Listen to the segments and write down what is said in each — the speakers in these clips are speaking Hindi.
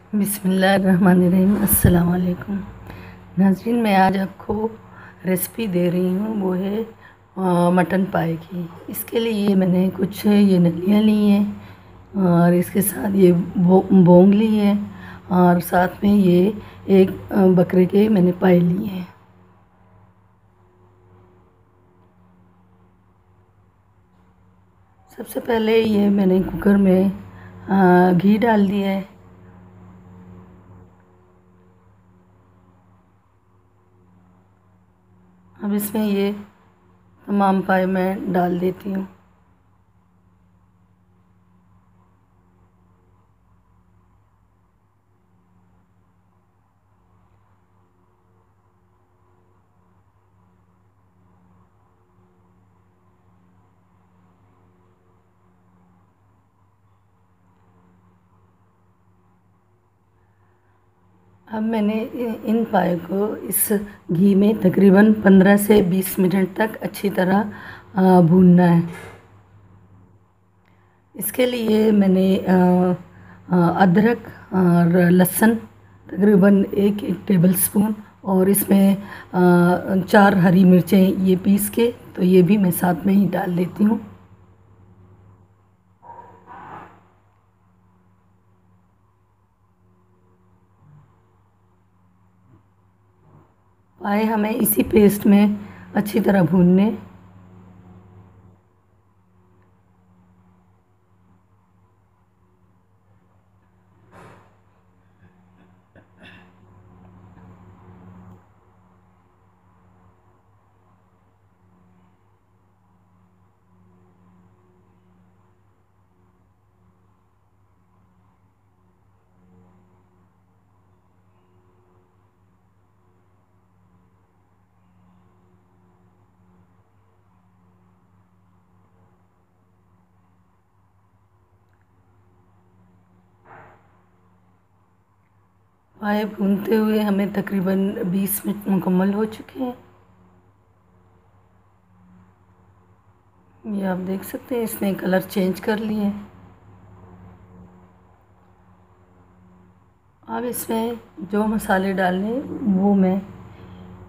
बिस्मिल्लाहिर्रहमानिर्रहीम। अस्सलाम वालेकुम नाज़रीन, मैं आज आपको रेसिपी दे रही हूँ, वो है मटन पाए की। इसके लिए मैंने कुछ ये नलियाँ ली हैं और इसके साथ ये बोंग ली है और साथ में ये एक बकरे के मैंने पाए लिए हैं। सबसे पहले ये मैंने कुकर में घी डाल दिया है। अब इसमें ये तमाम पाए मैं डाल देती हूँ। अब मैंने इन पाए को इस घी में तकरीबन 15 से 20 मिनट तक अच्छी तरह भूनना है। इसके लिए मैंने अदरक और लहसुन तकरीबन एक टेबल स्पून और इसमें 4 हरी मिर्चें ये पीस के, तो ये भी मैं साथ में ही डाल देती हूँ। पाए हमें इसी पेस्ट में अच्छी तरह भूनने। पाए भूनते हुए हमें तकरीबन 20 मिनट मुकम्मल हो चुके हैं। ये आप देख सकते हैं, इसने कलर चेंज कर लिए हैं। अब इसमें जो मसाले डालने वो मैं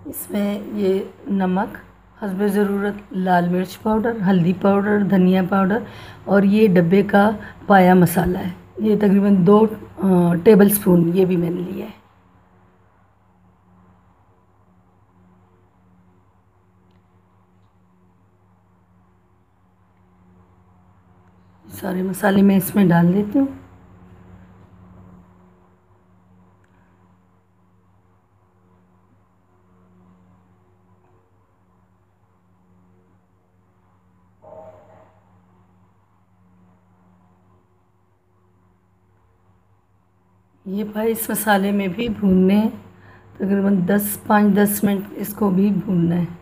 इसमें ये नमक, हस्बे ज़रूरत, लाल मिर्च पाउडर, हल्दी पाउडर, धनिया पाउडर और ये डब्बे का पाया मसाला है। ये तकरीबन 2 टेबल स्पून ये भी मैंने लिया है। सारे मसाले मैं इसमें डाल देती हूँ। ये पाए इस मसाले में भी भूनने हैं, तकरीबन 5-10 मिनट इसको भी भूनना है।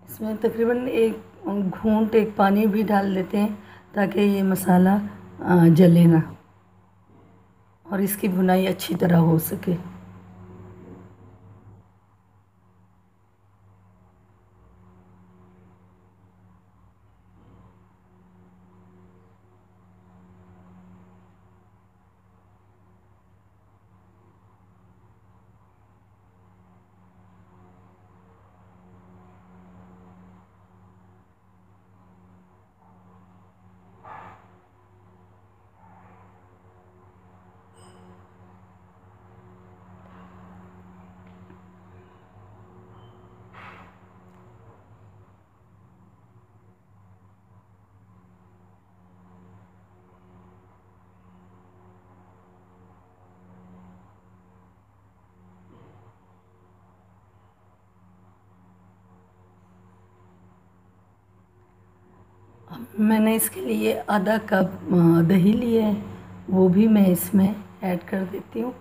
इसमें तकरीबन एक पानी भी डाल देते हैं ताकि ये मसाला जले ना और इसकी भुनाई अच्छी तरह हो सके। मैंने इसके लिए आधा कप दही लिया है, वो भी मैं इसमें ऐड कर देती हूँ।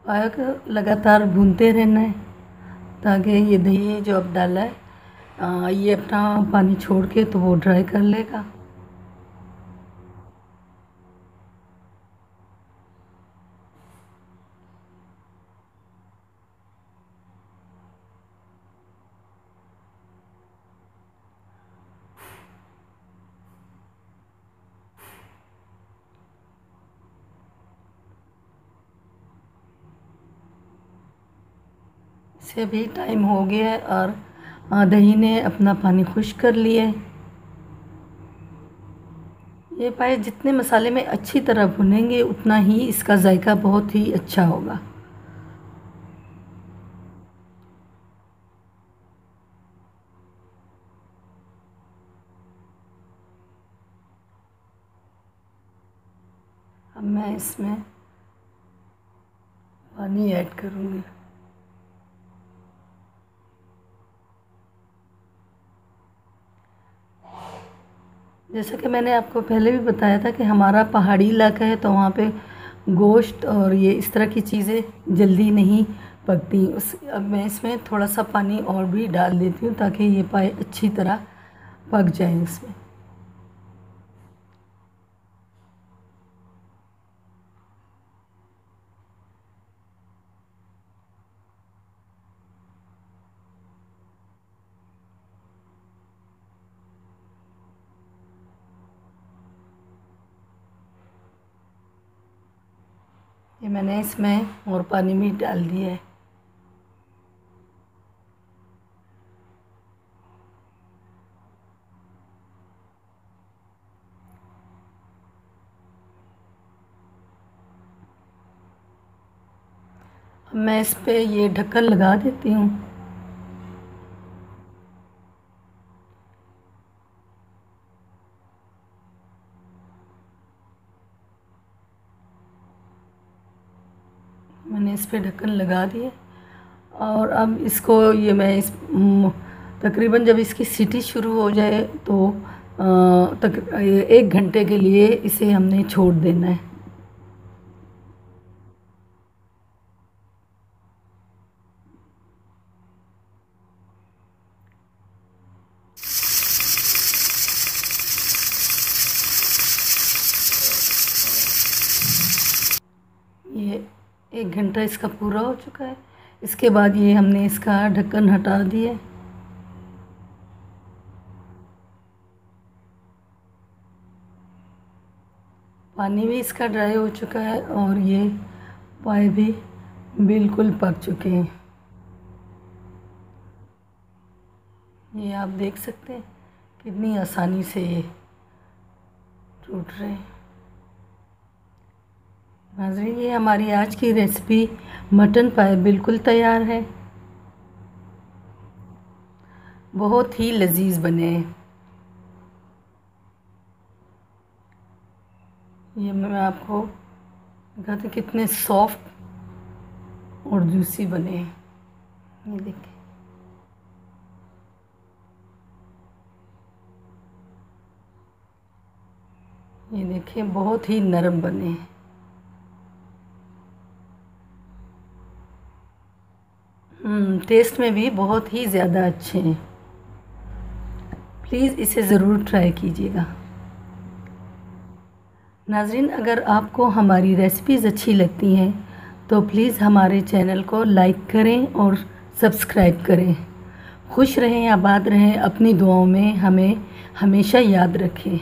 पालक लगातार भूनते रहना है ताकि ये दही जो अब डाला है ये अपना पानी छोड़ के तो वो ड्राई कर लेगा। से भी टाइम हो गया है और दही ने अपना पानी खुश्क कर लिया है। ये पाए जितने मसाले में अच्छी तरह भुनेंगे उतना ही इसका जायका बहुत ही अच्छा होगा। अब मैं इसमें पानी ऐड करूँगी। जैसा कि मैंने आपको पहले भी बताया था कि हमारा पहाड़ी इलाका है तो वहाँ पे गोश्त और ये इस तरह की चीज़ें जल्दी नहीं पकती। अब मैं इसमें थोड़ा सा पानी और भी डाल देती हूँ ताकि ये पाए अच्छी तरह पक जाए इसमें। ये मैंने इसमें और पानी भी डाल दिया है। अब मैं इस पे ये ढक्कन लगा देती हूँ। मैंने इस पे ढक्कन लगा दिए और अब इसको ये मैं इस तकरीबन जब इसकी सीटी शुरू हो जाए तो तक 1 घंटे के लिए इसे हमने छोड़ देना है। ये 1 घंटा इसका पूरा हो चुका है। इसके बाद ये हमने इसका ढक्कन हटा दिया। पानी भी इसका ड्राई हो चुका है और ये पाए भी बिल्कुल पक चुके हैं। ये आप देख सकते हैं कितनी आसानी से ये टूट रहे हैं। नाज़रीन, ये हमारी आज की रेसिपी मटन पाए बिल्कुल तैयार है। बहुत ही लजीज बने हैं। ये मैं आपको दिखाती हूँ कितने सॉफ्ट और जूसी बने हैं। ये देखिए, ये देखिए बहुत ही नरम बने हैं। टेस्ट में भी बहुत ही ज़्यादा अच्छे हैं। प्लीज़ इसे ज़रूर ट्राई कीजिएगा। नाज़रीन, अगर आपको हमारी रेसिपीज़ अच्छी लगती हैं तो प्लीज़ हमारे चैनल को लाइक करें और सब्सक्राइब करें। खुश रहें, आबाद रहें, अपनी दुआओं में हमें हमेशा याद रखें।